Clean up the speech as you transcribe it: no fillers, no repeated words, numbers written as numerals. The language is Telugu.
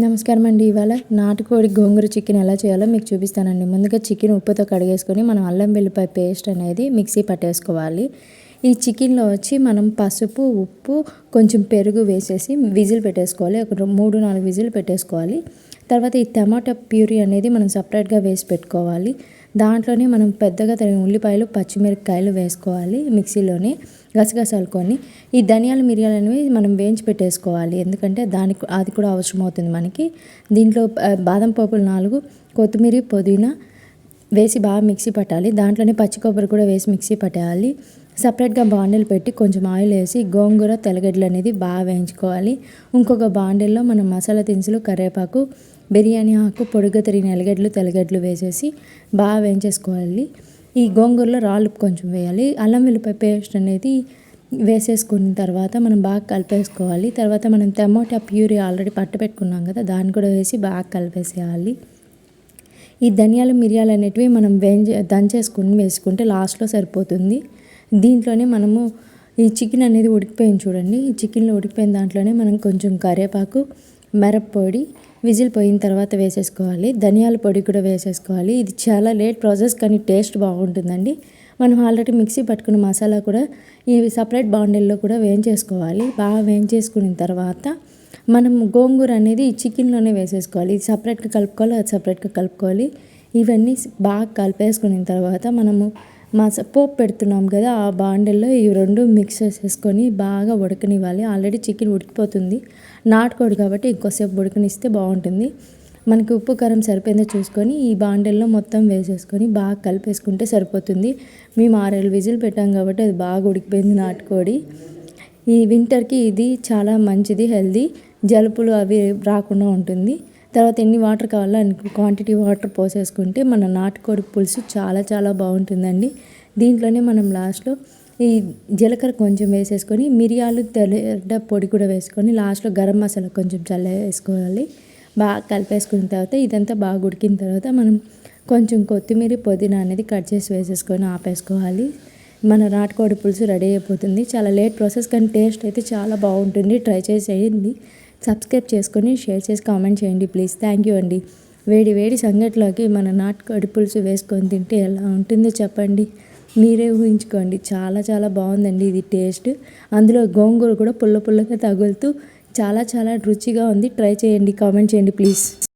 నమస్కారం అండి. ఇవాళ నాటుకోడి గోంగూర చికెన్ ఎలా చేయాలో మీకు చూపిస్తానండి. ముందుగా చికెన్ ఉప్పుతో కడిగేసుకొని మనం అల్లం వెల్లిపాయ పేస్ట్ అనేది మిక్సీ పట్టేసుకోవాలి. ఈ చికెన్లో వచ్చి మనం పసుపు, ఉప్పు, కొంచెం పెరుగు వేసేసి విజిల్ పెట్టేసుకోవాలి. ఒక 3-4 విజిల్ పెట్టేసుకోవాలి. తర్వాత ఈ టమాటా ప్యూరీ అనేది మనం సపరేట్గా వేసి పెట్టుకోవాలి. దాంట్లోనే మనం పెద్దగా తరిగిన ఉల్లిపాయలు, పచ్చిమిరపకాయలు వేసుకోవాలి. మిక్సీలోనే గసగసాలు కొన్ని, ఈ ధనియాలు, మిరియాలు అనేవి మనం వేయించి పెట్టేసుకోవాలి. ఎందుకంటే అది కూడా అవసరం అవుతుంది మనకి. దీంట్లో బాదం పప్పులు 4, కొత్తిమీర, పుదీనా వేసి బాగా మిక్సీ పట్టాలి. దాంట్లోనే పచ్చి కొబ్బరి కూడా వేసి మిక్సీ పట్టేయాలి. సపరేట్గా బాండిల్ పెట్టి కొంచెం ఆయిల్ వేసి గోంగూర, తెల్లగడ్డలు అనేది బాగా వేయించుకోవాలి. ఇంకొక బాండిల్లో మనం మసాలా దినుసులు, కరివేపాకు, బిర్యానీ ఆకు, పొడిగా తరిగిన ఎల్లిగడ్డలు, తెల్లగడ్డలు వేసేసి బాగా వేయించేసుకోవాలి. ఈ గోంగూరలో రాళ్ళు కొంచెం వేయాలి. అల్లం వెల్లిపాయ పేస్ట్ అనేది వేసేసుకున్న తర్వాత మనం బాగా కలిపేసుకోవాలి. తర్వాత మనం టమాటా ప్యూరీ ఆల్రెడీ పెట్టుకున్నాం కదా, దాన్ని కూడా వేసి బాగా కలిపేసేయాలి. ఈ ధనియాలు, మిరియాలు అనేటివి మనం దంచేసుకుని వేసుకుంటే లాస్ట్లో సరిపోతుంది. దీంట్లోనే మనము ఈ చికెన్ అనేది ఉడికిపోయింది చూడండి. ఈ చికెన్లో ఉడికిపోయిన దాంట్లోనే మనం కొంచెం కరివేపాకు, మిరప్పొడి విజిల్ పోయిన తర్వాత వేసేసుకోవాలి. ధనియాల పొడి కూడా వేసేసుకోవాలి. ఇది చాలా లేట్ ప్రాసెస్ కానీ టేస్ట్ బాగుంటుందండి. మనం ఆల్రెడీ మిక్సీ పట్టుకున్న మసాలా కూడా ఈ సపరేట్ బాండిల్లో కూడా వేయించేసుకోవాలి. బాగా వేయించేసుకున్న తర్వాత మనం గోంగూర అనేది ఈ చికెన్లోనే వేసేసుకోవాలి. ఇది సపరేట్గా కలుపుకోవాలి, అది సపరేట్గా కలుపుకోవాలి. ఇవన్నీ బాగా కలిపేసుకున్న తర్వాత మనము పోపు పెడుతున్నాం కదా, ఆ బాండిల్లో ఈ రెండు మిక్స్ చేసేసుకొని బాగా ఉడకనివ్వాలి. ఆల్రెడీ చికెన్ ఉడికిపోతుంది, నాటుకోడి కాబట్టి ఇంకోసేపు ఉడకనిస్తే బాగుంటుంది. మనకి ఉప్పు, కారం సరిపోయిందో చూసుకొని ఈ బాండిల్లో మొత్తం వేసేసుకొని బాగా కలిపేసుకుంటే సరిపోతుంది. మేము 6-7 విజిల్ పెట్టాం కాబట్టి అది బాగా ఉడికిపోయింది నాటుకోడి. ఈ వింటర్కి ఇది చాలా మంచిది, హెల్దీ, జలుబులు అవి రాకుండా ఉంటుంది. తర్వాత ఎన్ని వాటర్ కావాలో అన్ని క్వాంటిటీ వాటర్ పోసేసుకుంటే మన నాటుకోడి పులుసు చాలా చాలా బాగుంటుందండి. దీంట్లోనే మనం లాస్ట్లో ఈ జీలకర్ర కొంచెం వేసేసుకొని, మిరియాలు, తెల్ల పొడి కూడా వేసుకొని లాస్ట్లో గరం మసాలా కొంచెం వేసుకోవాలి. బాగా కలిపేసుకున్న తర్వాత ఇదంతా బాగా ఉడికిన తర్వాత మనం కొంచెం కొత్తిమీర, పుదీనా అనేది కట్ చేసి వేసేసుకొని ఆపేసుకోవాలి. మన నాటుకోడి పులుసు రెడీ అయిపోతుంది. చాలా లేట్ ప్రాసెస్ కానీ టేస్ట్ అయితే చాలా బాగుంటుంది. ట్రై చేసేయండి. సబ్స్క్రైబ్ చేసుకొని షేర్ చేసి కామెంట్ చేయండి ప్లీజ్. థ్యాంక్ యూ అండి. వేడి వేడి సంగట్లోకి మన నాటుకోడి పులుసు వేసుకొని తింటే ఎలా ఉంటుందో చెప్పండి, మీరే ఊహించుకోండి. చాలా చాలా బాగుందండి ఇది టేస్ట్. అందులో గోంగూర కూడా పుల్లగా తగులుతూ చాలా చాలా రుచిగా ఉంది. ట్రై చేయండి, కామెంట్ చేయండి ప్లీజ్.